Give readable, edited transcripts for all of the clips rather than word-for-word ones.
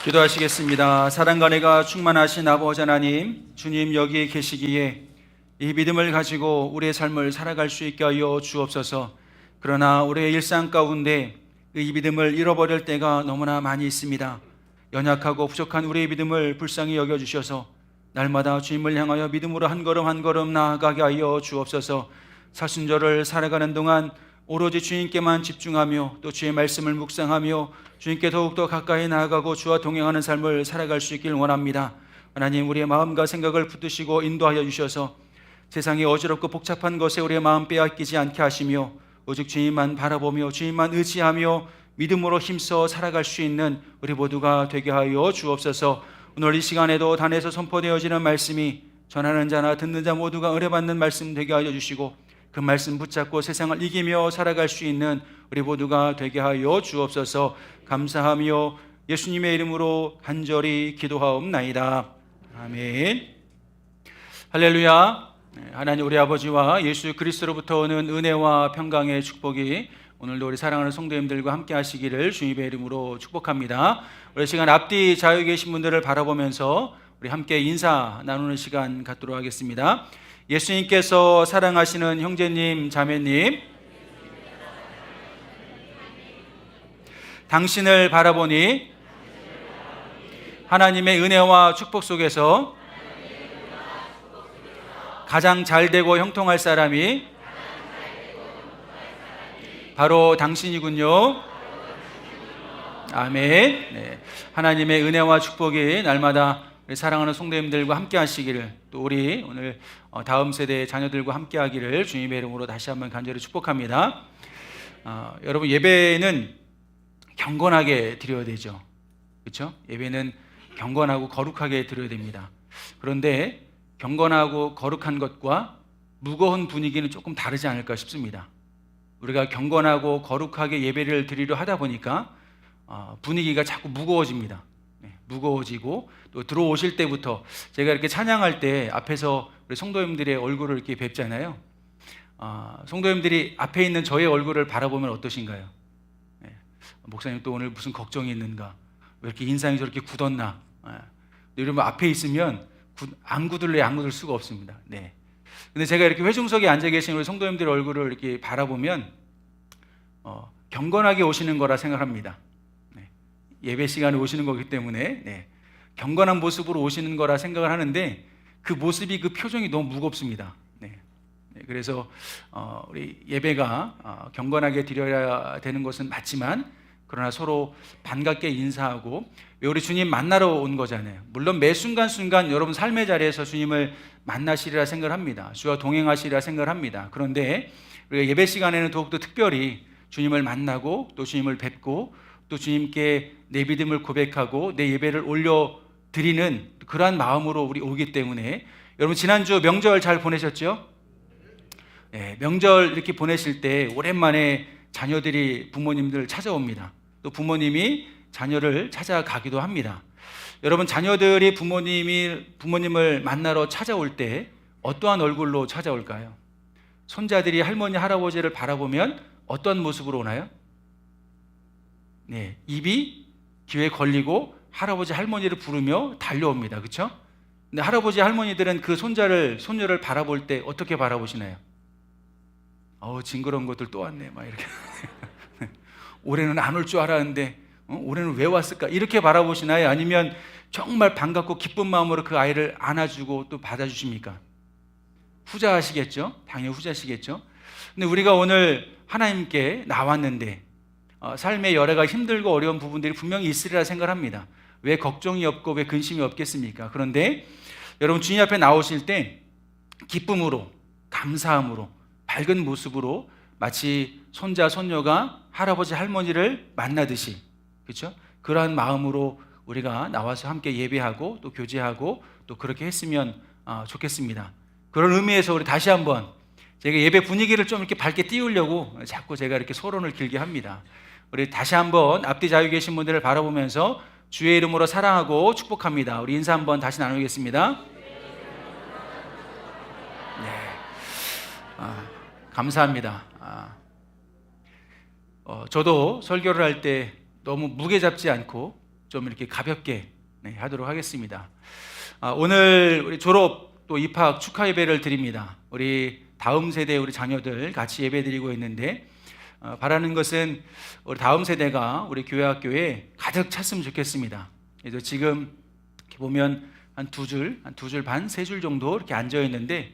기도하시겠습니다. 사랑과 은혜가 충만하신 아버지 하나님, 주님 여기에 계시기에 이 믿음을 가지고 우리의 삶을 살아갈 수 있게 하여 주옵소서. 그러나 우리의 일상 가운데 이 믿음을 잃어버릴 때가 너무나 많이 있습니다. 연약하고 부족한 우리의 믿음을 불쌍히 여겨주셔서 날마다 주님을 향하여 믿음으로 한 걸음 한 걸음 나아가게 하여 주옵소서. 사순절을 살아가는 동안 오로지 주님께만 집중하며 또 주의 말씀을 묵상하며 주님께 더욱더 가까이 나아가고 주와 동행하는 삶을 살아갈 수 있길 원합니다. 하나님, 우리의 마음과 생각을 붙드시고 인도하여 주셔서 세상이 어지럽고 복잡한 것에 우리의 마음 빼앗기지 않게 하시며 오직 주님만 바라보며 주님만 의지하며 믿음으로 힘써 살아갈 수 있는 우리 모두가 되게 하여 주옵소서. 오늘 이 시간에도 단에서 선포되어지는 말씀이 전하는 자나 듣는 자 모두가 은혜받는 말씀 되게 하여 주시고 그 말씀 붙잡고 세상을 이기며 살아갈 수 있는 우리 모두가 되게 하여 주옵소서. 감사하며 예수님의 이름으로 간절히 기도하옵나이다. 아멘. 할렐루야. 하나님 우리 아버지와 예수 그리스도로부터 오는 은혜와 평강의 축복이 오늘도 우리 사랑하는 성도님들과 함께 하시기를 주님의 이름으로 축복합니다. 우리 시간 앞뒤 자유에 계신 분들을 바라보면서 우리 함께 인사 나누는 시간 갖도록 하겠습니다. 예수님께서 사랑하시는 형제님, 자매님, 당신을 바라보니 하나님의 은혜와 축복 속에서 가장 잘되고 형통할 사람이 바로 당신이군요. 아멘. 네. 하나님의 은혜와 축복이 날마다 우리 사랑하는 성도님들과 함께 하시기를, 또 우리 오늘 다음 세대의 자녀들과 함께 하기를 주님의 이름으로 다시 한번 간절히 축복합니다. 여러분, 예배는 경건하게 드려야 되죠. 그렇죠? 예배는 경건하고 거룩하게 드려야 됩니다. 그런데 경건하고 거룩한 것과 무거운 분위기는 조금 다르지 않을까 싶습니다. 우리가 경건하고 거룩하게 예배를 드리려 하다 보니까 분위기가 자꾸 무거워집니다. 무거워지고, 또 들어오실 때부터 제가 이렇게 찬양할 때 앞에서 우리 성도님들의 얼굴을 이렇게 뵙잖아요. 성도님들이 앞에 있는 저의 얼굴을 바라보면 어떠신가요? 목사님 또 오늘 무슨 걱정이 있는가? 왜 이렇게 인상이 저렇게 굳었나? 이러면 앞에 있으면 안 굳을 수가 없습니다. 네. 근데 제가 이렇게 회중석에 앉아 계신 우리 성도님들의 얼굴을 이렇게 바라보면 경건하게 오시는 거라 생각합니다. 예배 시간에 오시는 거기 때문에 경건한 모습으로 오시는 거라 생각을 하는데 그 모습이, 그 표정이 너무 무겁습니다. 그래서 우리 예배가 경건하게 드려야 되는 것은 맞지만, 그러나 서로 반갑게 인사하고, 우리 주님 만나러 온 거잖아요. 물론 매 순간순간 여러분 삶의 자리에서 주님을 만나시리라 생각을 합니다. 주와 동행하시리라 생각을 합니다. 그런데 우리가 예배 시간에는 더욱더 특별히 주님을 만나고 또 주님을 뵙고 또 주님께 내 믿음을 고백하고 내 예배를 올려드리는 그러한 마음으로 우리 오기 때문에, 여러분 지난주 명절 잘 보내셨죠? 명절 이렇게 보내실 때 오랜만에 자녀들이 부모님들 찾아옵니다. 또 부모님이 자녀를 찾아가기도 합니다. 여러분, 자녀들이 부모님을 만나러 찾아올 때 어떠한 얼굴로 찾아올까요? 손자들이 할머니, 할아버지를 바라보면 어떤 모습으로 오나요? 입이 귀에 걸리고 할아버지, 할머니를 부르며 달려옵니다. 그렇죠? 근데 할아버지, 할머니들은 그 손녀를 바라볼 때 어떻게 바라보시나요? 징그러운 것들 또 왔네, 막 이렇게. 올해는 안 올 줄 알았는데 올해는 왜 왔을까? 이렇게 바라보시나요? 아니면 정말 반갑고 기쁜 마음으로 그 아이를 안아주고 또 받아주십니까? 후자시겠죠? 당연히 후자시겠죠? 근데 우리가 오늘 하나님께 나왔는데 삶의 여러 가지 힘들고 어려운 부분들이 분명히 있으리라 생각합니다. 왜 걱정이 없고 왜 근심이 없겠습니까? 그런데 여러분, 주님 앞에 나오실 때 기쁨으로, 감사함으로, 밝은 모습으로 마치 손자, 손녀가 할아버지, 할머니를 만나듯이, 그렇죠? 그러한 마음으로 우리가 나와서 함께 예배하고 또 교제하고 또 그렇게 했으면 좋겠습니다. 그런 의미에서 우리 다시 한번, 제가 예배 분위기를 좀 이렇게 밝게 띄우려고 자꾸 제가 이렇게 서론을 길게 합니다. 우리 다시 한번 앞뒤 자유 계신 분들을 바라보면서 주의 이름으로 사랑하고 축복합니다. 우리 인사 한번 다시 나누겠습니다. 감사합니다. 저도 설교를 할 때 너무 무게 잡지 않고 좀 이렇게 가볍게 하도록 하겠습니다. 오늘 우리 졸업 또 입학 축하 예배를 드립니다. 우리 다음 세대 우리 자녀들 같이 예배 드리고 있는데 바라는 것은 우리 다음 세대가 우리 교회 학교에 가득 찼으면 좋겠습니다. 그래서 지금 이렇게 보면 한 두 줄 반, 세 줄 정도 이렇게 앉아 있는데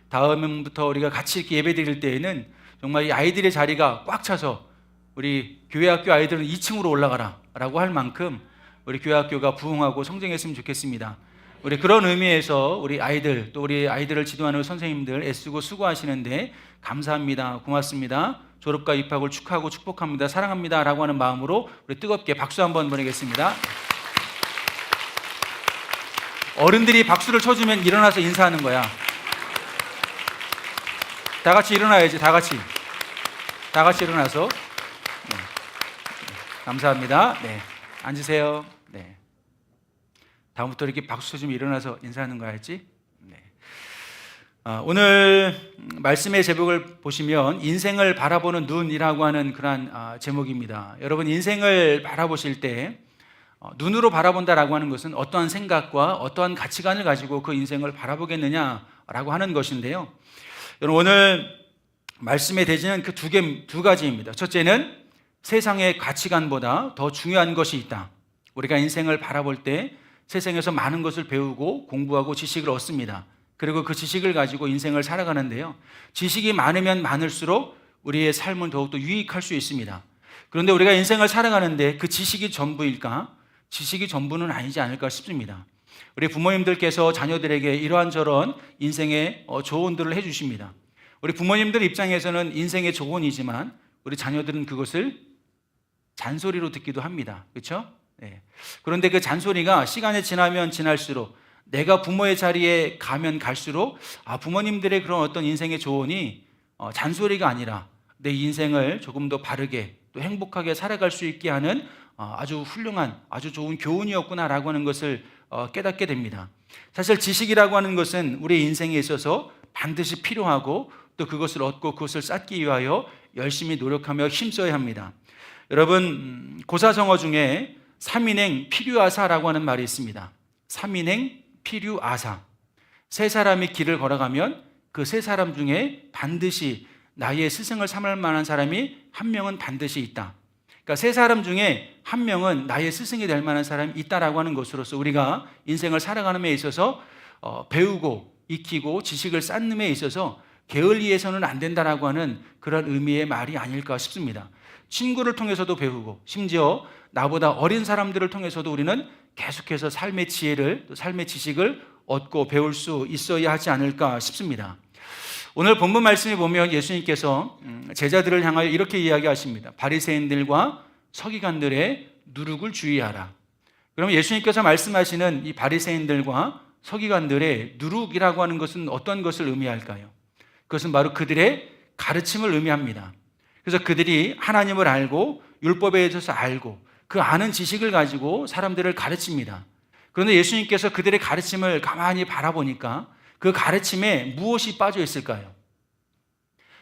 다음부터 우리가 같이 이렇게 예배 드릴 때에는 정말 이 아이들의 자리가 꽉 차서 우리 교회 학교 아이들은 2층으로 올라가라 라고 할 만큼 우리 교회 학교가 부흥하고 성장했으면 좋겠습니다. 우리 그런 의미에서 우리 아이들 또 우리 아이들을 지도하는 선생님들 애쓰고 수고하시는데 감사합니다. 고맙습니다. 졸업과 입학을 축하하고 축복합니다. 사랑합니다. 라고 하는 마음으로 우리 뜨겁게 박수 한번 보내겠습니다. 어른들이 박수를 쳐주면 일어나서 인사하는 거야. 다 같이 일어나야지. 다 같이 일어나서. 네. 감사합니다. 네. 앉으세요. 네. 다음부터 이렇게 박수 쳐주면 일어나서 인사하는 거야지. 네. 오늘 말씀의 제목을 보시면 인생을 바라보는 눈이라고 하는 그러한 제목입니다. 여러분 인생을 바라보실 때 눈으로 바라본다라고 하는 것은 어떠한 생각과 어떠한 가치관을 가지고 그 인생을 바라보겠느냐라고 하는 것인데요. 여러분 오늘 말씀의 대지는 그 두 가지입니다. 첫째는 세상의 가치관보다 더 중요한 것이 있다. 우리가 인생을 바라볼 때 세상에서 많은 것을 배우고 공부하고 지식을 얻습니다. 그리고 그 지식을 가지고 인생을 살아가는데요. 지식이 많으면 많을수록 우리의 삶은 더욱더 유익할 수 있습니다. 그런데 우리가 인생을 살아가는데 그 지식이 전부일까? 지식이 전부는 아니지 않을까 싶습니다. 우리 부모님들께서 자녀들에게 이러한저런 인생의 조언들을 해주십니다. 우리 부모님들 입장에서는 인생의 조언이지만 우리 자녀들은 그것을 잔소리로 듣기도 합니다. 그렇죠? 네. 그런데 그 잔소리가 시간이 지나면 지날수록 내가 부모의 자리에 가면 갈수록 부모님들의 그런 어떤 인생의 조언이 잔소리가 아니라 내 인생을 조금 더 바르게 또 행복하게 살아갈 수 있게 하는 아주 훌륭한 아주 좋은 교훈이었구나라고 하는 것을 깨닫게 됩니다. 사실 지식이라고 하는 것은 우리 인생에 있어서 반드시 필요하고 또 그것을 얻고 그것을 쌓기 위하여 열심히 노력하며 힘써야 합니다. 여러분 고사성어 중에 삼인행 필유아사라고 하는 말이 있습니다. 삼인행 필유아사. 세 사람이 길을 걸어가면 그 세 사람 중에 반드시 나의 스승을 삼을 만한 사람이 한 명은 반드시 있다. 그러니까 세 사람 중에 한 명은 나의 스승이 될 만한 사람이 있다라고 하는 것으로서 우리가 인생을 살아가는 데 있어서 배우고 익히고 지식을 쌓는 데 있어서 게을리해서는 안 된다라고 하는 그런 의미의 말이 아닐까 싶습니다. 친구를 통해서도 배우고 심지어 나보다 어린 사람들을 통해서도 우리는 계속해서 삶의 지혜를 또 삶의 지식을 얻고 배울 수 있어야 하지 않을까 싶습니다. 오늘 본문 말씀에 보면 예수님께서 제자들을 향하여 이렇게 이야기하십니다. 바리새인들과 서기관들의 누룩을 주의하라. 그러면 예수님께서 말씀하시는 이 바리새인들과 서기관들의 누룩이라고 하는 것은 어떤 것을 의미할까요? 그것은 바로 그들의 가르침을 의미합니다. 그래서 그들이 하나님을 알고 율법에 대해서 알고 그 아는 지식을 가지고 사람들을 가르칩니다. 그런데 예수님께서 그들의 가르침을 가만히 바라보니까 그 가르침에 무엇이 빠져 있을까요?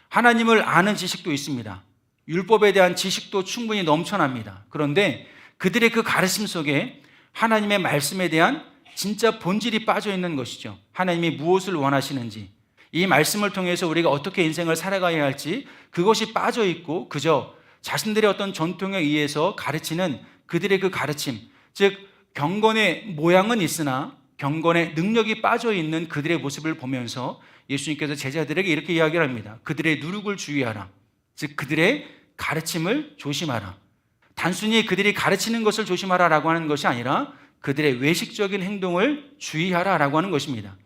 하나님을 아는 지식도 있습니다. 율법에 대한 지식도 충분히 넘쳐납니다. 그런데 그들의 그 가르침 속에 하나님의 말씀에 대한 진짜 본질이 빠져 있는 것이죠. 하나님이 무엇을 원하시는지, 이 말씀을 통해서 우리가 어떻게 인생을 살아가야 할지 그것이 빠져 있고 그저 자신들의 어떤 전통에 의해서 가르치는 그들의 그 가르침, 즉 경건의 모양은 있으나 경건의 능력이 빠져 있는 그들의 모습을 보면서 예수님께서 제자들에게 이렇게 이야기를 합니다. 그들의 누룩을 주의하라. 즉 그들의 가르침을 조심하라. 단순히 그들이 가르치는 것을 조심하라라고 하는 것이 아니라 그들의 외식적인 행동을 주의하라라고 하는 것입니다.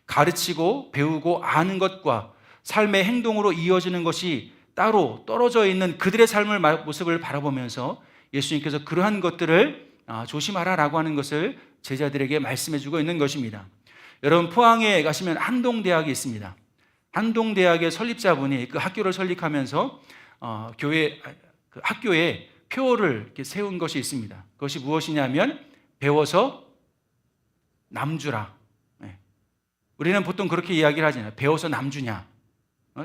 가르치고 배우고 아는 것과 삶의 행동으로 이어지는 것이 따로 떨어져 있는 그들의 삶의 모습을 바라보면서 예수님께서 그러한 것들을 조심하라라고 하는 것을 제자들에게 말씀해 주고 있는 것입니다. 여러분 포항에 가시면 한동대학이 있습니다. 한동대학의 설립자분이 그 학교를 설립하면서 그 학교에 표어를 이렇게 세운 것이 있습니다. 그것이 무엇이냐면 배워서 남주라. 우리는 보통 그렇게 이야기를 하잖아요. 배워서 남주냐?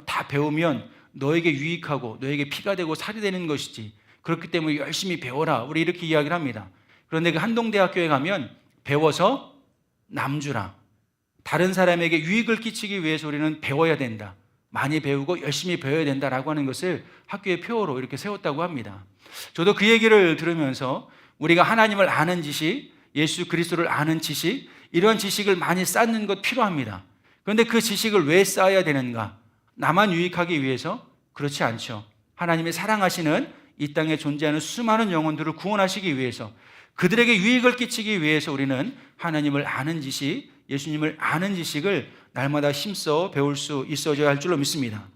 다 배우면 너에게 유익하고 너에게 피가 되고 살이 되는 것이지. 그렇기 때문에 열심히 배워라. 우리 이렇게 이야기를 합니다. 그런데 그 한동대학교에 가면 배워서 남주라. 다른 사람에게 유익을 끼치기 위해서 우리는 배워야 된다. 많이 배우고 열심히 배워야 된다라고 하는 것을 학교의 표어로 이렇게 세웠다고 합니다. 저도 그 얘기를 들으면서 우리가 하나님을 아는 지식, 예수 그리스도를 아는 지식, 이런 지식을 많이 쌓는 것 필요합니다. 그런데 그 지식을 왜 쌓아야 되는가? 나만 유익하기 위해서? 그렇지 않죠. 하나님이 사랑하시는 이 땅에 존재하는 수많은 영혼들을 구원하시기 위해서, 그들에게 유익을 끼치기 위해서 우리는 하나님을 아는 지식, 예수님을 아는 지식을 날마다 힘써 배울 수 있어야 할 줄로 믿습니다.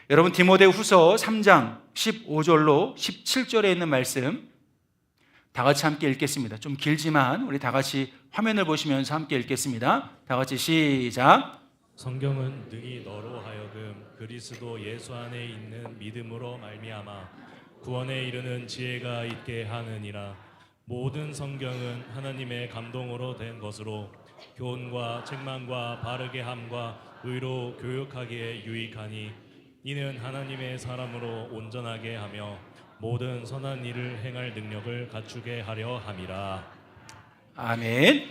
여러분, 디모데후서 3장 15절로 17절에 있는 말씀 다 같이 함께 읽겠습니다. 좀 길지만 우리 다 같이 화면을 보시면서 함께 읽겠습니다. 다 같이 시작. 성경은 능히 너로 하여금 그리스도 예수 안에 있는 믿음으로 말미암아 구원에 이르는 지혜가 있게 하느니라. 모든 성경은 하나님의 감동으로 된 것으로 교훈과 책망과 바르게 함과 의로 교육하기에 유익하니 이는 하나님의 사람으로 온전하게 하며 모든 선한 일을 행할 능력을 갖추게 하려 함이라. 아멘.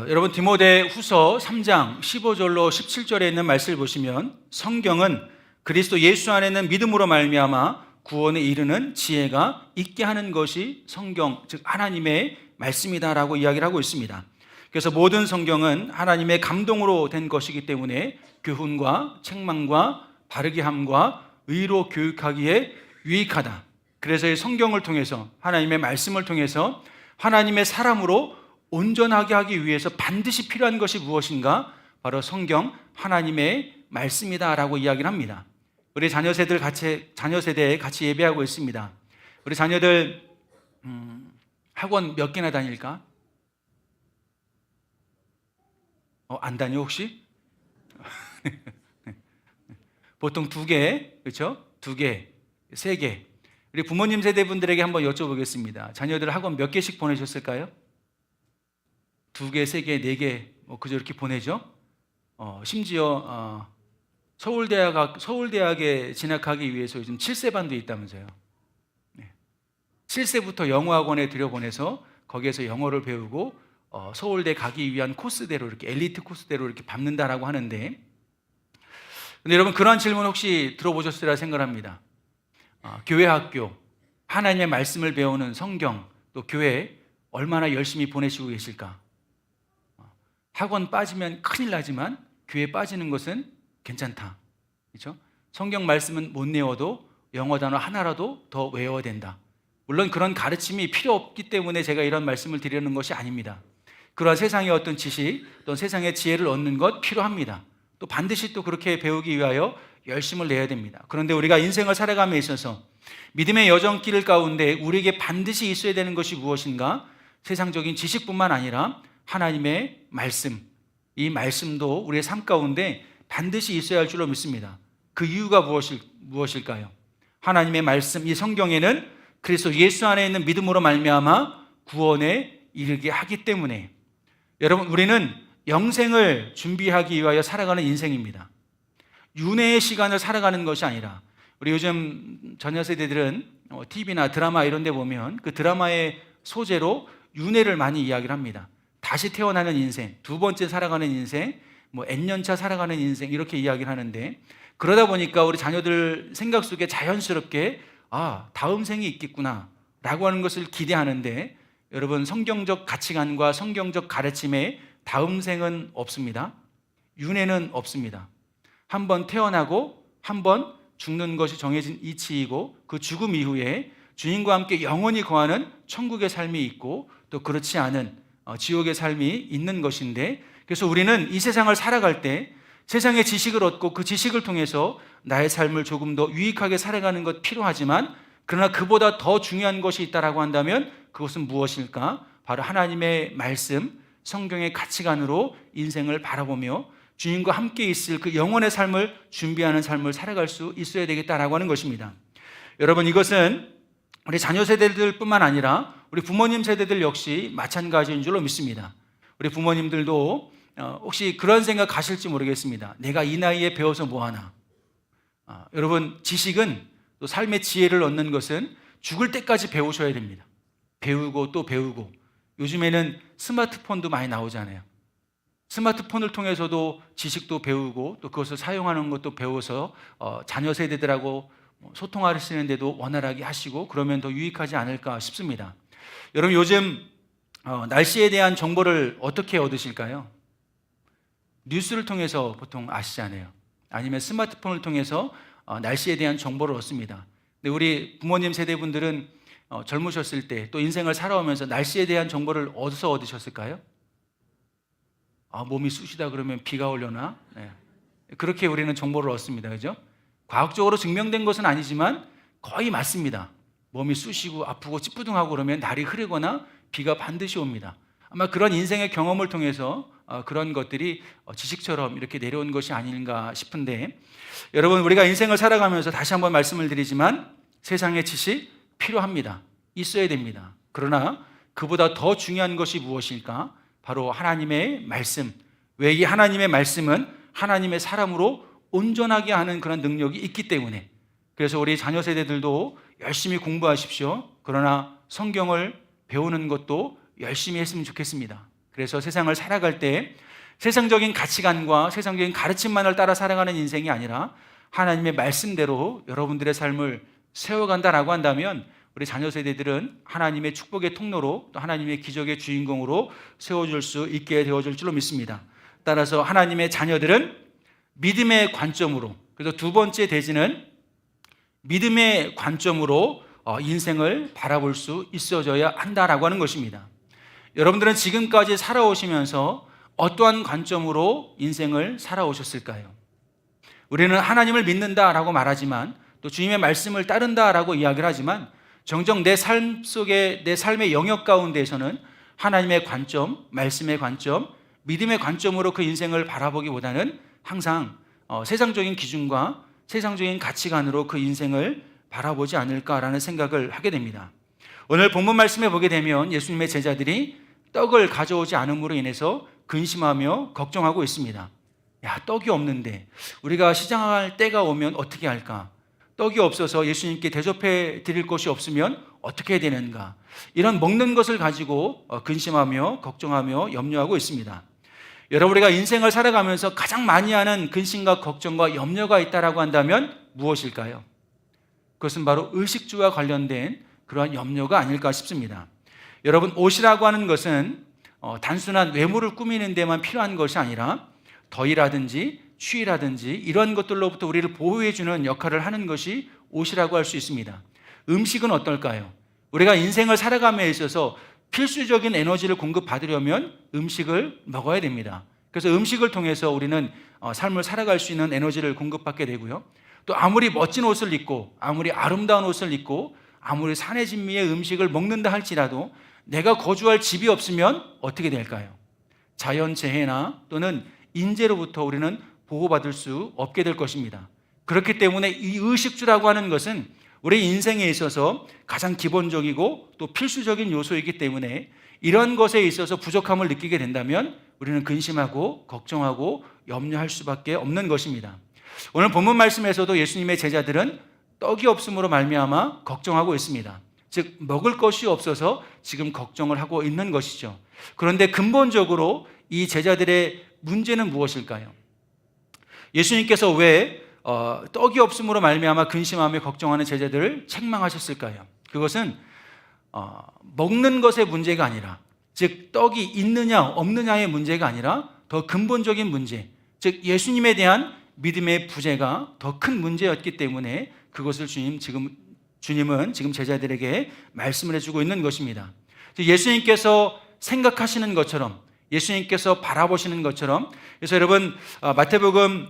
여러분, 디모데후서 3장 15절로 17절에 있는 말씀을 보시면 성경은 그리스도 예수 안에 있는 믿음으로 말미암아 구원에 이르는 지혜가 있게 하는 것이 성경, 즉 하나님의 말씀이다라고 이야기를 하고 있습니다. 그래서 모든 성경은 하나님의 감동으로 된 것이기 때문에 교훈과 책망과 바르게 함과 의로 교육하기에 유익하다. 그래서 이 성경을 통해서, 하나님의 말씀을 통해서 하나님의 사람으로 온전하게 하기 위해서 반드시 필요한 것이 무엇인가? 바로 성경, 하나님의 말씀이다라고 이야기를 합니다. 우리 자녀 세대에 같이 예배하고 있습니다. 우리 자녀들 학원 몇 개나 다닐까? 안 다녀 혹시? 보통 2개, 그렇죠? 2개, 3개. 우리 부모님 세대분들에게 한번 여쭤보겠습니다. 자녀들 학원 몇 개씩 보내셨을까요? 2개, 3개, 4개, 그저 이렇게 보내죠. 심지어 서울대학에 진학하기 위해서 요즘 7세반도 있다면서요. 7세부터 영어학원에 들여보내서 거기에서 영어를 배우고 서울대 가기 위한 코스대로, 이렇게 엘리트 코스대로 이렇게 밟는다라고 하는데, 근데 여러분, 그러한 질문 혹시 들어보셨으리라 생각합니다. 교회 학교, 하나님의 말씀을 배우는 성경, 또 교회 얼마나 열심히 보내시고 계실까? 학원 빠지면 큰일 나지만 교회 빠지는 것은 괜찮다. 그렇죠? 성경 말씀은 못 외워도 영어 단어 하나라도 더 외워야 된다. 물론 그런 가르침이 필요 없기 때문에 제가 이런 말씀을 드리는 것이 아닙니다. 그러한 세상의 어떤 지식, 또 세상의 지혜를 얻는 것 필요합니다. 또 반드시 또 그렇게 배우기 위하여 열심을 내야 됩니다. 그런데 우리가 인생을 살아감에 있어서 믿음의 여정길 가운데 우리에게 반드시 있어야 되는 것이 무엇인가? 세상적인 지식뿐만 아니라 하나님의 말씀, 이 말씀도 우리의 삶 가운데 반드시 있어야 할 줄로 믿습니다. 그 이유가 무엇일까요? 하나님의 말씀, 이 성경에는 그리스도 예수 안에 있는 믿음으로 말미암아 구원에 이르게 하기 때문에, 여러분, 우리는 영생을 준비하기 위하여 살아가는 인생입니다. 윤회의 시간을 살아가는 것이 아니라, 우리 요즘 자녀 세대들은 TV나 드라마 이런 데 보면 그 드라마의 소재로 윤회를 많이 이야기를 합니다. 다시 태어나는 인생, 2번째 살아가는 인생, N년차 살아가는 인생, 이렇게 이야기를 하는데, 그러다 보니까 우리 자녀들 생각 속에 자연스럽게 다음 생이 있겠구나 라고 하는 것을 기대하는데, 여러분, 성경적 가치관과 성경적 가르침에 다음 생은 없습니다. 윤회는 없습니다. 한 번 태어나고 한 번 죽는 것이 정해진 이치이고, 그 죽음 이후에 주님과 함께 영원히 거하는 천국의 삶이 있고, 또 그렇지 않은 지옥의 삶이 있는 것인데, 그래서 우리는 이 세상을 살아갈 때 세상의 지식을 얻고 그 지식을 통해서 나의 삶을 조금 더 유익하게 살아가는 것 필요하지만, 그러나 그보다 더 중요한 것이 있다라고 한다면 그것은 무엇일까? 바로 하나님의 말씀, 성경의 가치관으로 인생을 바라보며 주님과 함께 있을 그 영원의 삶을 준비하는 삶을 살아갈 수 있어야 되겠다라고 하는 것입니다. 여러분, 이것은 우리 자녀 세대들뿐만 아니라 우리 부모님 세대들 역시 마찬가지인 줄로 믿습니다. 우리 부모님들도 혹시 그런 생각 하실지 모르겠습니다. 내가 이 나이에 배워서 뭐하나? 여러분, 지식은, 또 삶의 지혜를 얻는 것은 죽을 때까지 배우셔야 됩니다. 배우고 또 배우고, 요즘에는 스마트폰도 많이 나오잖아요. 스마트폰을 통해서도 지식도 배우고 또 그것을 사용하는 것도 배워서 자녀 세대들하고 소통하시는데도 원활하게 하시고 그러면 더 유익하지 않을까 싶습니다. 여러분 요즘 날씨에 대한 정보를 어떻게 얻으실까요? 뉴스를 통해서 보통 아시잖아요. 아니면 스마트폰을 통해서 날씨에 대한 정보를 얻습니다. 근데 우리 부모님 세대분들은 젊으셨을 때 또 인생을 살아오면서 날씨에 대한 정보를 어디서 얻으셨을까요? 몸이 쑤시다 그러면 비가 오려나? 네. 그렇게 우리는 정보를 얻습니다. 그죠? 과학적으로 증명된 것은 아니지만 거의 맞습니다. 몸이 쑤시고 아프고 찌뿌둥하고 그러면 날이 흐르거나 비가 반드시 옵니다. 아마 그런 인생의 경험을 통해서 그런 것들이 지식처럼 이렇게 내려온 것이 아닌가 싶은데, 여러분 우리가 인생을 살아가면서 다시 한번 말씀을 드리지만 세상의 지식 필요합니다. 있어야 됩니다. 그러나 그보다 더 중요한 것이 무엇일까? 바로 하나님의 말씀. 왜 이 하나님의 말씀은 하나님의 사람으로 온전하게 하는 그런 능력이 있기 때문에, 그래서 우리 자녀 세대들도 열심히 공부하십시오. 그러나 성경을 배우는 것도 열심히 했으면 좋겠습니다. 그래서 세상을 살아갈 때 세상적인 가치관과 세상적인 가르침만을 따라 살아가는 인생이 아니라 하나님의 말씀대로 여러분들의 삶을 세워간다라고 한다면 우리 자녀 세대들은 하나님의 축복의 통로로 또 하나님의 기적의 주인공으로 세워줄 수 있게 되어줄 줄로 믿습니다. 따라서 하나님의 자녀들은 믿음의 관점으로, 그래서 두 번째 대지는 믿음의 관점으로 인생을 바라볼 수 있어져야 한다라고 하는 것입니다. 여러분들은 지금까지 살아오시면서 어떠한 관점으로 인생을 살아오셨을까요? 우리는 하나님을 믿는다라고 말하지만 또 주님의 말씀을 따른다라고 이야기를 하지만 정녕 내 삶 속에, 내 삶의 영역 가운데에서는 하나님의 관점, 말씀의 관점, 믿음의 관점으로 그 인생을 바라보기보다는 항상 세상적인 기준과 세상적인 가치관으로 그 인생을 바라보지 않을까라는 생각을 하게 됩니다. 오늘 본문 말씀에 보게 되면 예수님의 제자들이 떡을 가져오지 않음으로 인해서 근심하며 걱정하고 있습니다. 야, 떡이 없는데 우리가 시장할 때가 오면 어떻게 할까? 떡이 없어서 예수님께 대접해 드릴 것이 없으면 어떻게 해야 되는가? 이런 먹는 것을 가지고 근심하며 걱정하며 염려하고 있습니다. 여러분, 우리가 인생을 살아가면서 가장 많이 하는 근심과 걱정과 염려가 있다라고 한다면 무엇일까요? 그것은 바로 의식주와 관련된 그러한 염려가 아닐까 싶습니다. 여러분, 옷이라고 하는 것은 단순한 외모를 꾸미는 데만 필요한 것이 아니라 더위라든지 추위라든지 이런 것들로부터 우리를 보호해주는 역할을 하는 것이 옷이라고 할 수 있습니다. 음식은 어떨까요? 우리가 인생을 살아감에 있어서 필수적인 에너지를 공급받으려면 음식을 먹어야 됩니다. 그래서 음식을 통해서 우리는 삶을 살아갈 수 있는 에너지를 공급받게 되고요. 또 아무리 멋진 옷을 입고 아무리 아름다운 옷을 입고 아무리 산의 진미의 음식을 먹는다 할지라도 내가 거주할 집이 없으면 어떻게 될까요? 자연재해나 또는 인재로부터 우리는 보호받을 수 없게 될 것입니다. 그렇기 때문에 이 의식주라고 하는 것은 우리 인생에 있어서 가장 기본적이고 또 필수적인 요소이기 때문에 이런 것에 있어서 부족함을 느끼게 된다면 우리는 근심하고 걱정하고 염려할 수밖에 없는 것입니다. 오늘 본문 말씀에서도 예수님의 제자들은 떡이 없음으로 말미암아 걱정하고 있습니다. 즉 먹을 것이 없어서 지금 걱정을 하고 있는 것이죠. 그런데 근본적으로 이 제자들의 문제는 무엇일까요? 예수님께서 왜 떡이 없음으로 말미암아 근심하며 걱정하는 제자들을 책망하셨을까요? 그것은 먹는 것의 문제가 아니라, 즉 떡이 있느냐 없느냐의 문제가 아니라 더 근본적인 문제, 즉 예수님에 대한 믿음의 부재가 더 큰 문제였기 때문에 그것을 주님은 지금 제자들에게 말씀을 해주고 있는 것입니다. 예수님께서 생각하시는 것처럼, 예수님께서 바라보시는 것처럼, 그래서 여러분 마태복음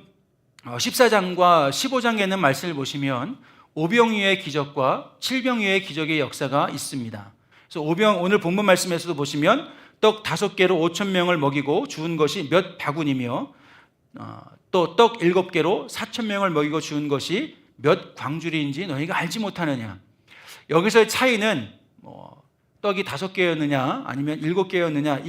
14장과 15장에 있는 말씀을 보시면 오병이어의 기적과 칠병이어의 기적의 역사가 있습니다. 그래서 오늘 본문 말씀에서도 보시면 떡 5개로 5,000명을 먹이고 주운 것이 몇 바구니며 또 떡 7개로 4,000명을 먹이고 주운 것이 몇 광주리인지 너희가 알지 못하느냐. 여기서의 차이는 떡이 5개였느냐 아니면 7개였느냐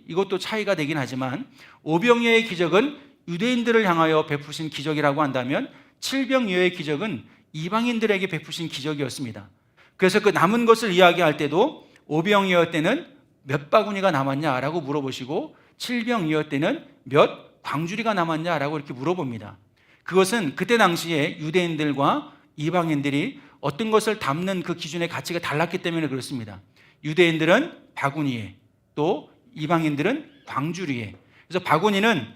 이것도 차이가 되긴 하지만 오병이어의 기적은 유대인들을 향하여 베푸신 기적이라고 한다면 칠병이어의 기적은 이방인들에게 베푸신 기적이었습니다. 그래서 그 남은 것을 이야기할 때도 오병이어 때는 몇 바구니가 남았냐라고 물어보시고 칠병이어 때는 몇 광주리가 남았냐라고 이렇게 물어봅니다. 그것은 그때 당시에 유대인들과 이방인들이 어떤 것을 담는 그 기준의 가치가 달랐기 때문에 그렇습니다. 유대인들은 바구니에, 또 이방인들은 광주리에. 그래서 바구니는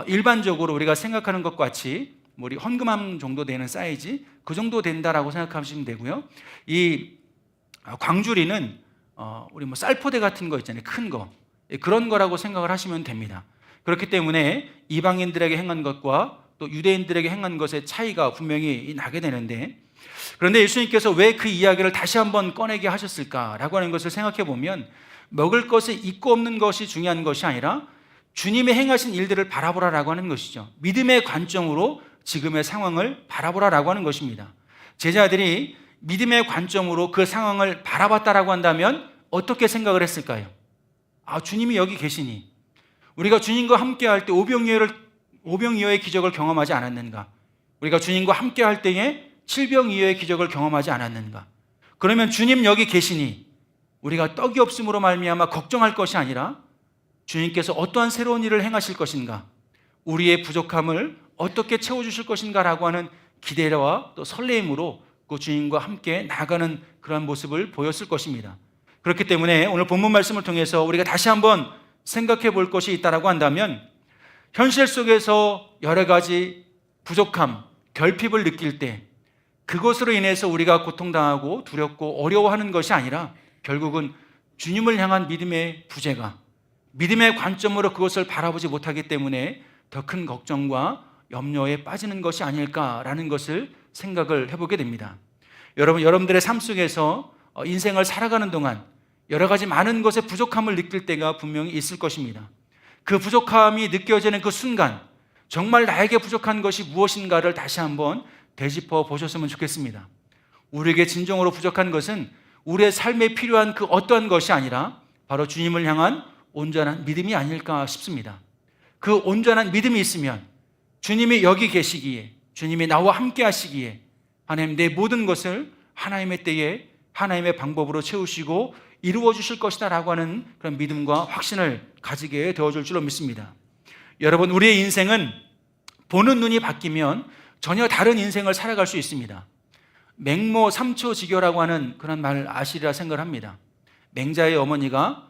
일반적으로 우리가 생각하는 것과 같이 우리 헌금함 정도 되는 사이즈, 그 정도 된다라고 생각하시면 되고요. 이 광주리는 우리 뭐 쌀포대 같은 거 있잖아요, 큰 거, 그런 거라고 생각을 하시면 됩니다. 그렇기 때문에 이방인들에게 행한 것과 또 유대인들에게 행한 것의 차이가 분명히 나게 되는데, 그런데 예수님께서 왜 그 이야기를 다시 한번 꺼내게 하셨을까라고 하는 것을 생각해 보면, 먹을 것이 있고 없는 것이 중요한 것이 아니라 주님의 행하신 일들을 바라보라라고 하는 것이죠. 믿음의 관점으로 지금의 상황을 바라보라라고 하는 것입니다. 제자들이 믿음의 관점으로 그 상황을 바라봤다라고 한다면 어떻게 생각을 했을까요? 주님이 여기 계시니 우리가 주님과 함께할 때 오병이어의 기적을 경험하지 않았는가? 우리가 주님과 함께할 때에 칠병이어의 기적을 경험하지 않았는가? 그러면 주님 여기 계시니 우리가 떡이 없음으로 말미암아 걱정할 것이 아니라 주님께서 어떠한 새로운 일을 행하실 것인가, 우리의 부족함을 어떻게 채워주실 것인가라고 하는 기대와 또 설레임으로 그 주님과 함께 나가는 그러한 모습을 보였을 것입니다. 그렇기 때문에 오늘 본문 말씀을 통해서 우리가 다시 한번 생각해 볼 것이 있다라고 한다면, 현실 속에서 여러 가지 부족함, 결핍을 느낄 때 그것으로 인해서 우리가 고통당하고 두렵고 어려워하는 것이 아니라 결국은 주님을 향한 믿음의 부재가, 믿음의 관점으로 그것을 바라보지 못하기 때문에 더 큰 걱정과 염려에 빠지는 것이 아닐까라는 것을 생각을 해보게 됩니다. 여러분들의 삶 속에서 인생을 살아가는 동안 여러 가지 많은 것에 부족함을 느낄 때가 분명히 있을 것입니다. 그 부족함이 느껴지는 그 순간, 정말 나에게 부족한 것이 무엇인가를 다시 한번 되짚어 보셨으면 좋겠습니다. 우리에게 진정으로 부족한 것은 우리의 삶에 필요한 그 어떠한 것이 아니라 바로 주님을 향한 온전한 믿음이 아닐까 싶습니다. 그 온전한 믿음이 있으면 주님이 여기 계시기에, 주님이 나와 함께 하시기에 하나님 내 모든 것을 하나님의 때에 하나님의 방법으로 채우시고 이루어 주실 것이다 라고 하는 그런 믿음과 확신을 가지게 되어줄 줄로 믿습니다. 여러분, 우리의 인생은 보는 눈이 바뀌면 전혀 다른 인생을 살아갈 수 있습니다. 맹모 삼초지교라고 하는 그런 말 아시리라 생각을 합니다. 맹자의 어머니가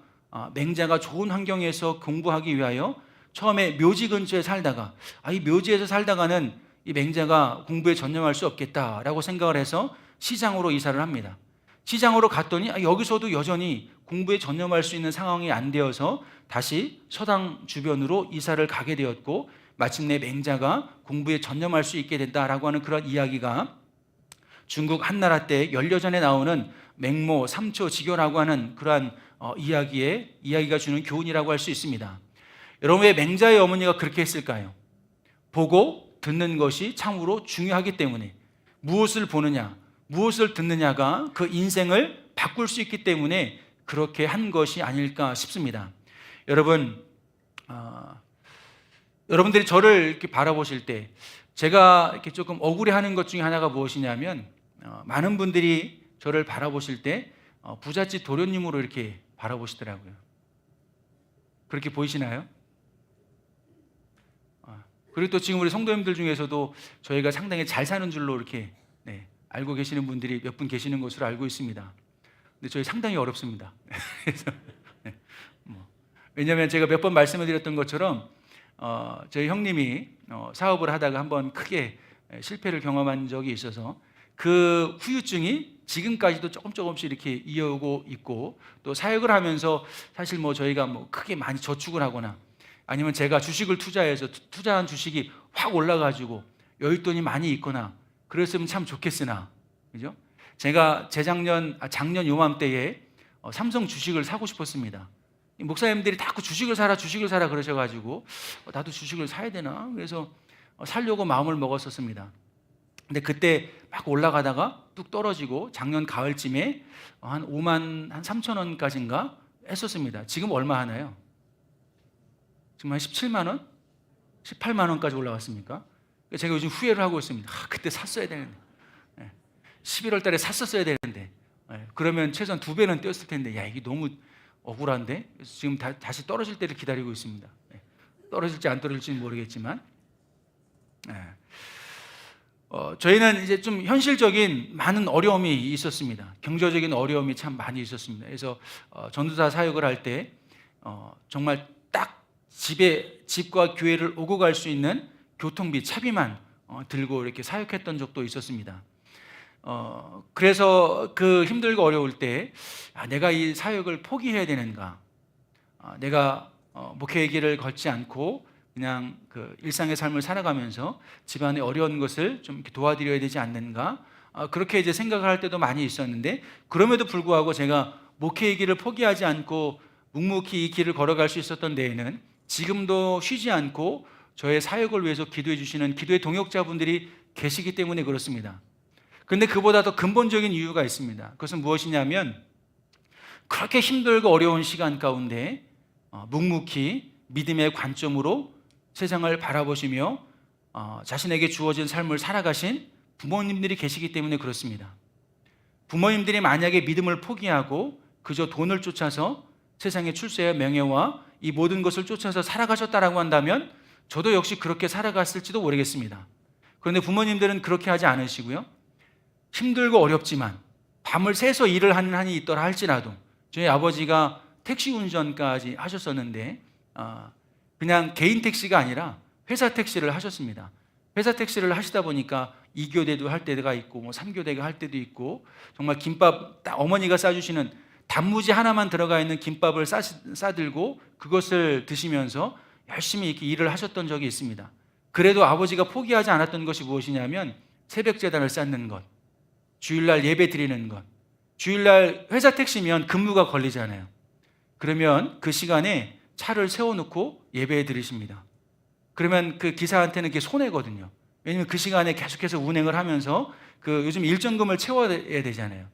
맹자가 좋은 환경에서 공부하기 위하여 처음에 묘지 근처에 살다가 이 묘지에서 살다가는 이 맹자가 공부에 전념할 수 없겠다라고 생각을 해서 시장으로 이사를 합니다. 시장으로 갔더니 여기서도 여전히 공부에 전념할 수 있는 상황이 안 되어서 다시 서당 주변으로 이사를 가게 되었고, 마침내 맹자가 공부에 전념할 수 있게 된다라고 하는 그런 이야기가 중국 한나라 때 연려전에 나오는 맹모 삼초지교라고 하는 그러한 이야기가 주는 교훈이라고 할 수 있습니다. 여러분, 왜 맹자의 어머니가 그렇게 했을까요? 보고 듣는 것이 참으로 중요하기 때문에, 무엇을 보느냐, 무엇을 듣느냐가 그 인생을 바꿀 수 있기 때문에 그렇게 한 것이 아닐까 싶습니다. 여러분들이 저를 이렇게 바라보실 때 제가 이렇게 조금 억울해하는 것 중에 하나가 무엇이냐면, 많은 분들이 저를 바라보실 때 부잣집 도련님으로 이렇게 바라보시더라고요. 그렇게 보이시나요? 그리고 또 지금 우리 성도님들 중에서도 저희가 상당히 잘 사는 줄로 이렇게 알고 계시는 분들이 몇 분 계시는 것으로 알고 있습니다. 근데 저희 상당히 어렵습니다. 그래서 왜냐하면 제가 몇 번 말씀을 드렸던 것처럼 저희 형님이 사업을 하다가 한번 크게 실패를 경험한 적이 있어서 그 후유증이 지금까지도 조금씩 이렇게 이어오고 있고, 또 사역을 하면서 사실 저희가 크게 많이 저축을 하거나 아니면 제가 주식을 투자해서 투자한 주식이 확 올라가지고 여윳돈이 많이 있거나 그랬으면 참 좋겠으나, 그죠? 제가 작년 요맘때에 삼성 주식을 사고 싶었습니다. 목사님들이 자꾸 주식을 사라 그러셔가지고 나도 주식을 사야 되나? 그래서 살려고 마음을 먹었었습니다. 근데 그때 막 올라가다가 뚝 떨어지고 작년 가을쯤에 한 3천 원까지인가 했었습니다. 지금 얼마 하나요? 지금 한 17만 원? 18만 원까지 올라왔습니까? 제가 요즘 후회를 하고 있습니다. 그때 샀어야 되는데, 11월 달에 샀었어야 되는데, 그러면 최소한 2배는 뛰었을 텐데, 이게 너무 억울한데 지금 다시 떨어질 때를 기다리고 있습니다. 떨어질지 안 떨어질지는 모르겠지만 저희는 이제 좀 현실적인 많은 어려움이 있었습니다. 경제적인 어려움이 참 많이 있었습니다. 그래서 전도사 사역을 할 때 정말 딱 집과 교회를 오고 갈 수 있는 교통비, 차비만 들고 이렇게 사역했던 적도 있었습니다. 그래서 그 힘들고 어려울 때 내가 이 사역을 포기해야 되는가, 내가 목회의 길을 걷지 않고 그냥 그 일상의 삶을 살아가면서 집안의 어려운 것을 좀 이렇게 도와드려야 되지 않는가, 그렇게 이제 생각을 할 때도 많이 있었는데, 그럼에도 불구하고 제가 목회의 길을 포기하지 않고 묵묵히 이 길을 걸어갈 수 있었던 데에는 지금도 쉬지 않고 저의 사역을 위해서 기도해 주시는 기도의 동역자분들이 계시기 때문에 그렇습니다. 그런데 그보다 더 근본적인 이유가 있습니다. 그것은 무엇이냐면, 그렇게 힘들고 어려운 시간 가운데 묵묵히 믿음의 관점으로 세상을 바라보시며 자신에게 주어진 삶을 살아가신 부모님들이 계시기 때문에 그렇습니다. 부모님들이 만약에 믿음을 포기하고 그저 돈을 쫓아서 세상의 출세와 명예와 이 모든 것을 쫓아서 살아가셨다라고 한다면 저도 역시 그렇게 살아갔을지도 모르겠습니다. 그런데 부모님들은 그렇게 하지 않으시고요, 힘들고 어렵지만 밤을 새서 일을 하는 한이 있더라 할지라도, 저희 아버지가 택시 운전까지 하셨었는데 그냥 개인 택시가 아니라 회사 택시를 하셨습니다. 회사 택시를 하시다 보니까 2교대도 할 때가 있고 3교대가 할 때도 있고, 정말 김밥 어머니가 싸주시는 단무지 하나만 들어가 있는 김밥을 싸들고 그것을 드시면서 열심히 이렇게 일을 하셨던 적이 있습니다. 그래도 아버지가 포기하지 않았던 것이 무엇이냐면 새벽제단을 쌓는 것, 주일날 예배 드리는 것. 주일날 회사 택시면 근무가 걸리잖아요. 그러면 그 시간에 차를 세워놓고 예배에 들으십니다. 그러면 그 기사한테는 그게 손해거든요. 왜냐하면 그 시간에 계속해서 운행을 하면서 그 요즘 일정금을 채워야 되잖아요.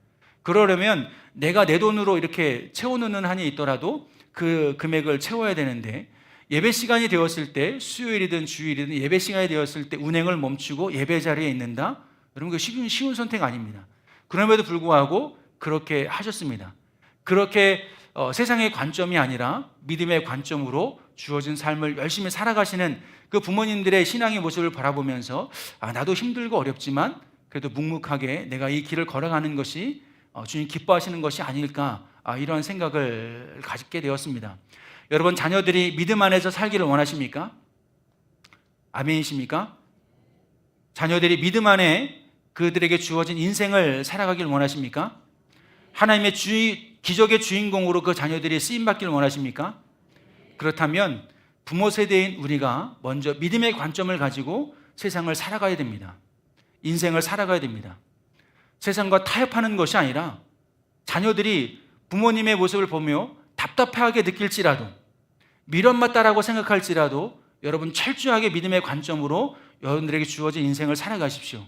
그러려면 내가 내 돈으로 이렇게 채워놓는 한이 있더라도 그 금액을 채워야 되는데, 예배 시간이 되었을 때, 수요일이든 주일이든 예배 시간이 되었을 때 운행을 멈추고 예배 자리에 있는다? 여러분, 그 쉬운 선택 아닙니다. 그럼에도 불구하고 그렇게 하셨습니다. 그렇게 세상의 관점이 아니라 믿음의 관점으로 주어진 삶을 열심히 살아가시는 그 부모님들의 신앙의 모습을 바라보면서 나도 힘들고 어렵지만 그래도 묵묵하게 내가 이 길을 걸어가는 것이 주님 기뻐하시는 것이 아닐까, 이런 생각을 가지게 되었습니다. 여러분, 자녀들이 믿음 안에서 살기를 원하십니까? 아멘이십니까? 자녀들이 믿음 안에 그들에게 주어진 인생을 살아가길 원하십니까? 하나님의 기적의 주인공으로 그 자녀들이 쓰임받기를 원하십니까? 그렇다면 부모 세대인 우리가 먼저 믿음의 관점을 가지고 세상을 살아가야 됩니다. 인생을 살아가야 됩니다. 세상과 타협하는 것이 아니라 자녀들이 부모님의 모습을 보며 답답하게 느낄지라도, 미련맞다라고 생각할지라도 여러분 철저하게 믿음의 관점으로 여러분들에게 주어진 인생을 살아가십시오.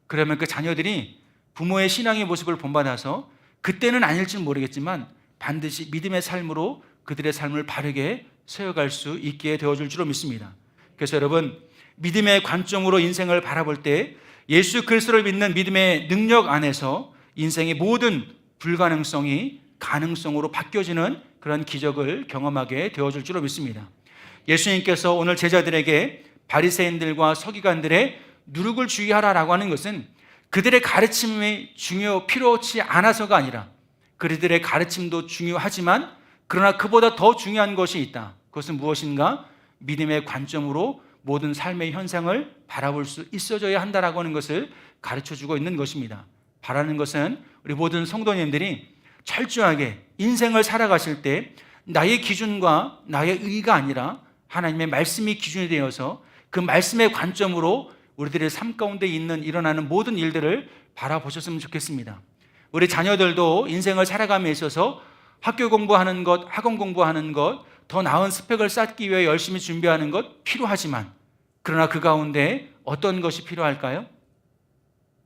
그러면 그 자녀들이 부모의 신앙의 모습을 본받아서 그때는 아닐지는 모르겠지만 반드시 믿음의 삶으로 그들의 삶을 바르게 세워갈 수 있게 되어줄 줄로 믿습니다. 그래서 여러분, 믿음의 관점으로 인생을 바라볼 때 예수 그리스도를 믿는 믿음의 능력 안에서 인생의 모든 불가능성이 가능성으로 바뀌어지는 그런 기적을 경험하게 되어줄 줄로 믿습니다. 예수님께서 오늘 제자들에게 바리새인들과 서기관들의 누룩을 주의하라라고 하는 것은 그들의 가르침이 필요치 않아서가 아니라, 그들의 가르침도 중요하지만 그러나 그보다 더 중요한 것이 있다. 그것은 무엇인가? 믿음의 관점으로 모든 삶의 현상을 바라볼 수 있어져야 한다라고 하는 것을 가르쳐주고 있는 것입니다. 바라는 것은 우리 모든 성도님들이 철저하게 인생을 살아가실 때 나의 기준과 나의 의가 아니라 하나님의 말씀이 기준이 되어서 그 말씀의 관점으로 우리들의 삶 가운데 일어나는 모든 일들을 바라보셨으면 좋겠습니다. 우리 자녀들도 인생을 살아감에 있어서 학교 공부하는 것, 학원 공부하는 것, 더 나은 스펙을 쌓기 위해 열심히 준비하는 것 필요하지만, 그러나 그 가운데 어떤 것이 필요할까요?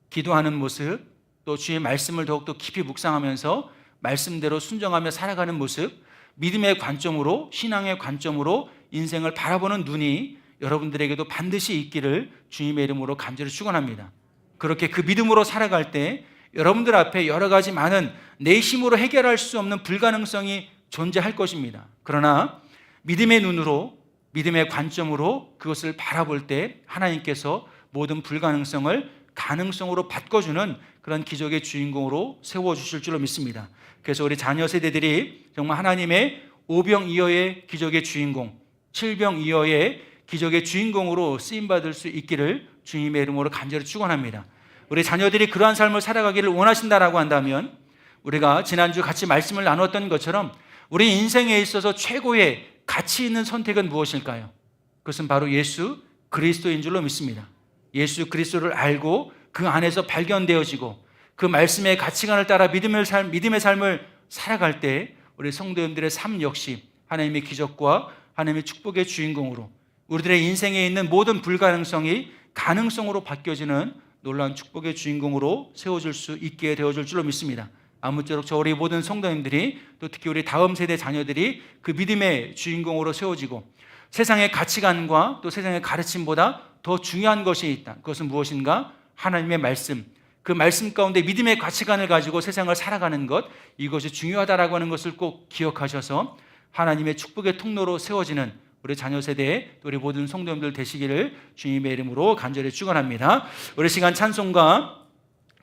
기도하는 모습, 또 주의 말씀을 더욱더 깊이 묵상하면서 말씀대로 순종하며 살아가는 모습, 믿음의 관점으로, 신앙의 관점으로 인생을 바라보는 눈이 여러분들에게도 반드시 있기를 주님의 이름으로 간절히 축원합니다. 그렇게 그 믿음으로 살아갈 때 여러분들 앞에 여러 가지 많은 내 힘으로 해결할 수 없는 불가능성이 존재할 것입니다. 그러나 믿음의 눈으로, 믿음의 관점으로 그것을 바라볼 때 하나님께서 모든 불가능성을 가능성으로 바꿔주는 그런 기적의 주인공으로 세워주실 줄로 믿습니다. 그래서 우리 자녀 세대들이 정말 하나님의 오병이어의 기적의 주인공, 칠병이어의 기적의 주인공으로 쓰임받을 수 있기를 주님의 이름으로 간절히 축원합니다. 우리 자녀들이 그러한 삶을 살아가기를 원하신다라고 한다면 우리가 지난주 같이 말씀을 나눴던 것처럼 우리 인생에 있어서 최고의 가치 있는 선택은 무엇일까요? 그것은 바로 예수 그리스도인 줄로 믿습니다. 예수 그리스도를 알고 그 안에서 발견되어지고 그 말씀의 가치관을 따라 믿음의 삶을 살아갈 때 우리 성도님들의 삶 역시 하나님의 기적과 하나님의 축복의 주인공으로 우리들의 인생에 있는 모든 불가능성이 가능성으로 바뀌어지는 놀라운 축복의 주인공으로 세워질 수 있게 되어줄 줄로 믿습니다. 아무쪼록 우리 모든 성도님들이 또 특히 우리 다음 세대 자녀들이 그 믿음의 주인공으로 세워지고 세상의 가치관과 또 세상의 가르침보다 더 중요한 것이 있다. 그것은 무엇인가? 하나님의 말씀. 그 말씀 가운데 믿음의 가치관을 가지고 세상을 살아가는 것, 이것이 중요하다라고 하는 것을 꼭 기억하셔서 하나님의 축복의 통로로 세워지는 우리 자녀 세대에 또 우리 모든 성도님들 되시기를 주님의 이름으로 간절히 축원합니다. 우리 시간 찬송가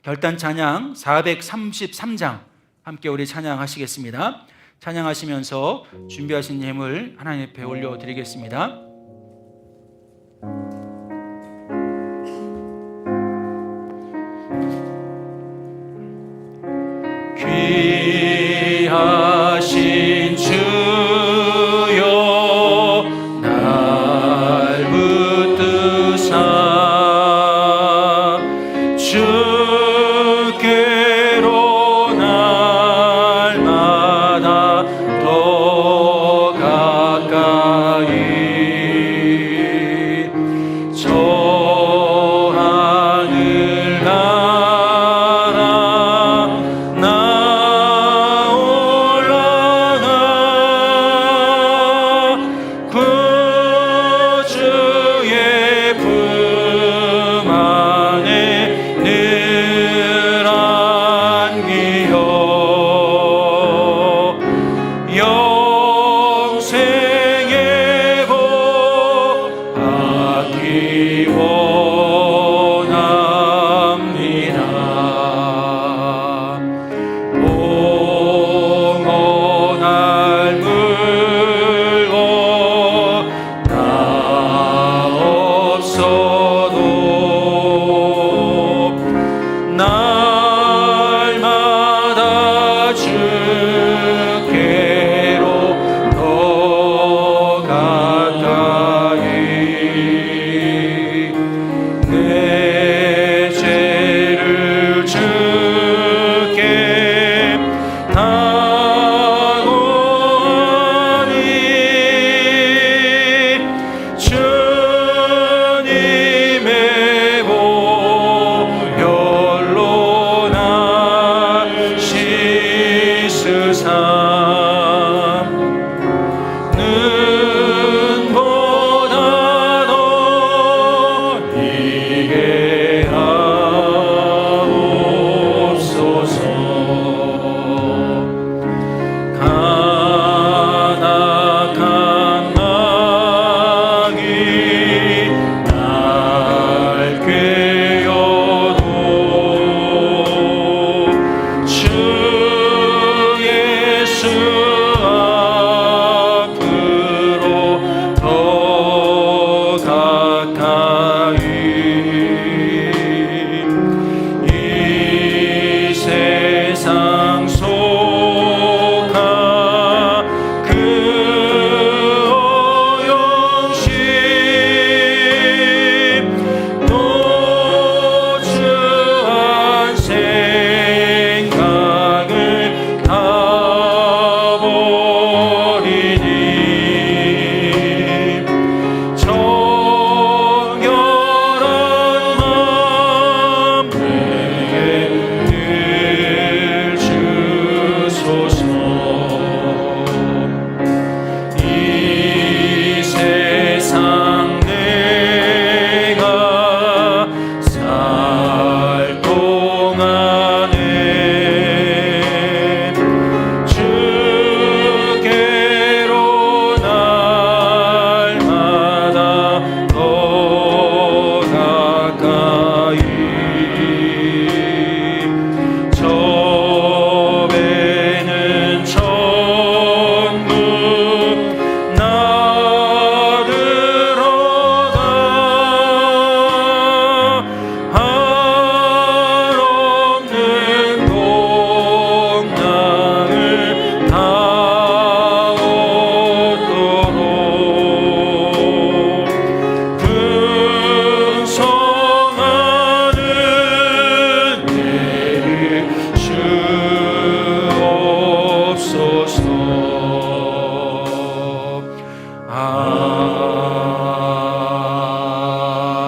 결단 찬양 433장 함께 우리 찬양하시겠습니다. 찬양하시면서 준비하신 예물 하나님 앞에 올려드리겠습니다. 귀하신 주여 날 붙드사 주께로 날마다 더 가까이 저 하늘 나라 나 올라가 구주의 품 안에 늘 안기어 영생의 복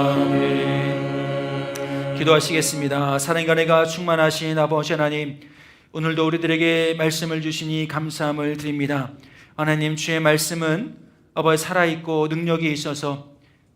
아멘. 기도하시겠습니다. 사랑과 은혜가 충만하신 아버지 하나님, 오늘도 우리들에게 말씀을 주시니 감사함을 드립니다. 하나님, 주의 말씀은 아버지 살아있고 능력이 있어서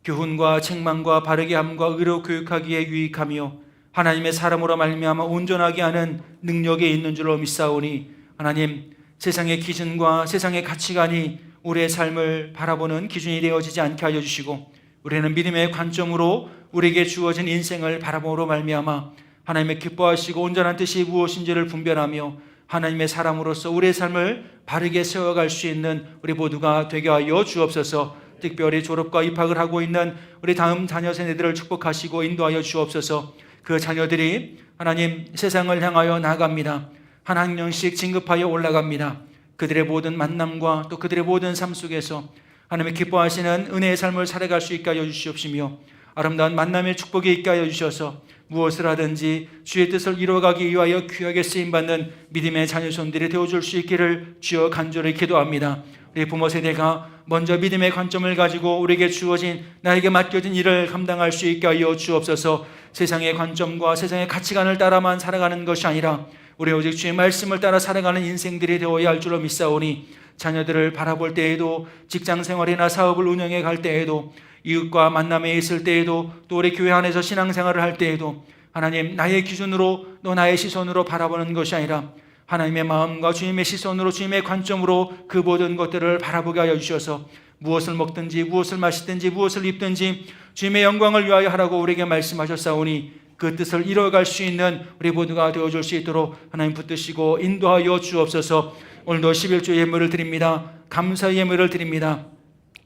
교훈과 책망과 바르게 함과 의로 교육하기에 유익하며 하나님의 사람으로 말미암아 온전하게 하는 능력이 있는 줄로 믿사오니, 하나님, 세상의 기준과 세상의 가치관이 우리의 삶을 바라보는 기준이 되어지지 않게 하여 주시고, 우리는 믿음의 관점으로 우리에게 주어진 인생을 바라보므로 말미암아 하나님의 기뻐하시고 온전한 뜻이 무엇인지를 분별하며 하나님의 사람으로서 우리의 삶을 바르게 세워갈 수 있는 우리 모두가 되게 하여 주옵소서. 특별히 졸업과 입학을 하고 있는 우리 다음 자녀 세대들을 축복하시고 인도하여 주옵소서. 그 자녀들이 하나님 세상을 향하여 나아갑니다. 한 학년씩 진급하여 올라갑니다. 그들의 모든 만남과 또 그들의 모든 삶 속에서 하나님의 기뻐하시는 은혜의 삶을 살아갈 수 있게 하여 주시옵시며, 아름다운 만남의 축복이 있게 하여 주셔서 무엇을 하든지 주의 뜻을 이루어가기 위하여 귀하게 쓰임받는 믿음의 자녀손들이 되어줄 수 있기를 주여 간절히 기도합니다. 우리 부모 세대가 먼저 믿음의 관점을 가지고 우리에게 주어진, 나에게 맡겨진 일을 감당할 수 있게 하여 주옵소서. 세상의 관점과 세상의 가치관을 따라만 살아가는 것이 아니라 우리 오직 주의 말씀을 따라 살아가는 인생들이 되어야 할 줄로 믿사오니, 자녀들을 바라볼 때에도, 직장 생활이나 사업을 운영해 갈 때에도, 이웃과 만남에 있을 때에도, 또 우리 교회 안에서 신앙생활을 할 때에도 하나님, 나의 기준으로 또 나의 시선으로 바라보는 것이 아니라 하나님의 마음과 주님의 시선으로, 주님의 관점으로 그 모든 것들을 바라보게 하여 주셔서 무엇을 먹든지 무엇을 마시든지 무엇을 입든지 주님의 영광을 위하여 하라고 우리에게 말씀하셨사오니, 그 뜻을 이뤄갈 수 있는 우리 모두가 되어줄 수 있도록 하나님 붙드시고 인도하여 주옵소서. 오늘도 11조 예물을 드립니다. 감사의 예물을 드립니다.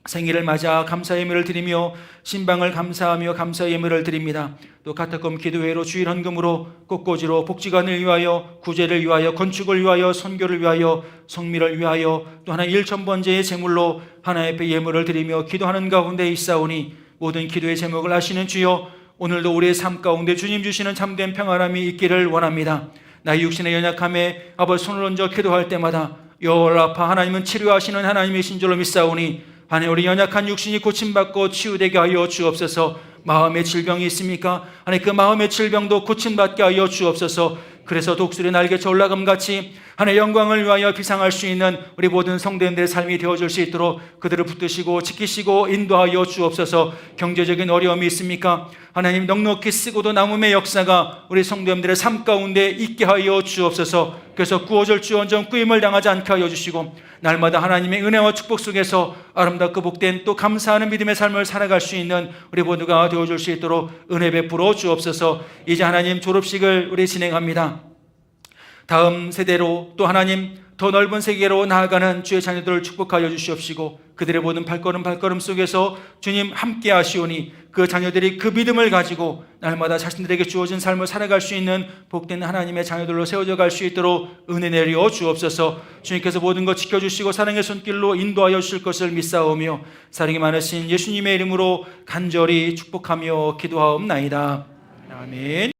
생일을 맞아 감사의 예물을 드리며 신방을 감사하며 감사의 예물을 드립니다. 또 카타콤 기도회로 주일 헌금으로 꽃꽂이로 복지관을 위하여, 구제를 위하여, 건축을 위하여, 선교를 위하여, 성미를 위하여, 또 하나 1,000번째의 제물로 하나님 앞에 예물을 드리며 기도하는 가운데 있사오니, 모든 기도의 제목을 아시는 주여, 오늘도 우리의 삶 가운데 주님 주시는 참된 평안함이 있기를 원합니다. 나의 육신의 연약함에 아버지 손을 얹어 기도할 때마다 여호와라파, 하나님은 치료하시는 하나님이신 줄로 믿사오니, 하나님, 우리 연약한 육신이 고침받고 치유되게 하여 주옵소서. 마음의 질병이 있습니까? 하나님, 그 마음의 질병도 고침받게 하여 주옵소서. 그래서 독수리 날개쳐 올라감같이 하나님의 영광을 위하여 비상할 수 있는 우리 모든 성도님들의 삶이 되어줄 수 있도록 그들을 붙드시고 지키시고 인도하여 주옵소서. 경제적인 어려움이 있습니까? 하나님, 넉넉히 쓰고도 남음의 역사가 우리 성도님들의 삶 가운데 있게 하여 주옵소서. 그래서 구어절주언정 꾸임을 당하지 않게 하여 주시고, 날마다 하나님의 은혜와 축복 속에서 아름답고 복된 또 감사하는 믿음의 삶을 살아갈 수 있는 우리 모두가 되어줄 수 있도록 은혜 베풀어 주옵소서. 이제 하나님 졸업식을 우리 진행합니다. 다음 세대로 또 하나님 더 넓은 세계로 나아가는 주의 자녀들을 축복하여 주시옵시고, 그들의 모든 발걸음 속에서 주님 함께 하시오니, 그 자녀들이 그 믿음을 가지고 날마다 자신들에게 주어진 삶을 살아갈 수 있는 복된 하나님의 자녀들로 세워져 갈 수 있도록 은혜 내려 주옵소서. 주님께서 모든 것 지켜주시고 사랑의 손길로 인도하여 주실 것을 믿사오며, 사랑이 많으신 예수님의 이름으로 간절히 축복하며 기도하옵나이다. 아멘.